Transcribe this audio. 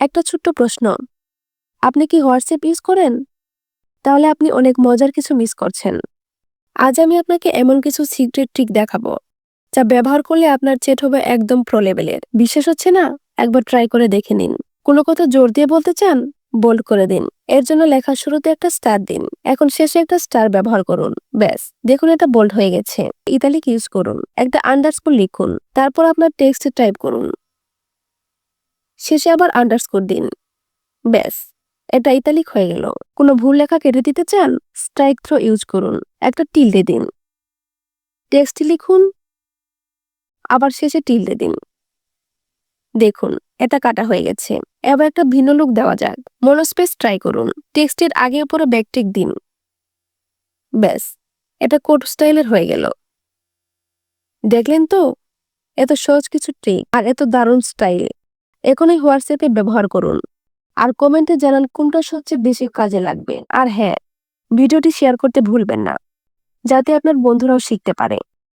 একটা ছোট্ট প্রশ্ন, আপনি কি হোয়াটসঅ্যাপ ইউজ করেন? তাহলে আপনি অনেক মজার কিছু মিস করছেন। আজ আমি আপনাকে এমন কিছু সিক্রেট ট্রিক দেখাবো যা ব্যবহার করলে আপনার চ্যাট হবে একদম প্রো লেভেলের। বিশ্বাস হচ্ছে না? একবার ট্রাই করে দেখে নিন। কোনো কথা জোর দিয়ে বলতে চান? বোল্ড করে দিন। এর জন্য লেখার শুরুতে একটা স্টার দিন। এখন শেষে একটা স্টার ব্যবহার করুন। ব্যাস, দেখুন এটা বোল্ড হয়ে গেছে। ইতালিক ইউজ করুন। একটা আন্ডারস্কোর লিখুন। তারপর আপনার টেক্সটে টাইপ করুন। শেষে আবার আন্ডারস্কোর দিন। ব্যাস, এটা ইতালিক হয়ে গেল। কোনো ভুল লেখা কেটে দিতে চান? স্ট্রাইক থ্রো ইউজ করুন। একটা টিল্ডে দিন। টেক্সট লিখুন, আবার শেষে টিল্ডে দিন। দেখুন এটা কাটা হয়ে গেছে। এবার একটা ভিন্ন লুক দেওয়া যাক। মনোস্পেস ট্রাই করুন। টেক্সটের আগে উপরে ব্যাকটিক দিন। ব্যাস, এটা কোড স্টাইলের হয়ে গেল। দেখলেন তো? এত সহজ কিছু ট্রিক আর এত দারুণ স্টাইল। এখনই হোয়াটসঅ্যাপে ব্যবহার করুন। আর কমেন্টে জানান কোনটা সবচেয়ে বেশি কাজে লাগবে। আর হ্যাঁ, ভিডিওটি শেয়ার করতে ভুলবেন না, যাতে আপনার বন্ধুরাও শিখতে পারে।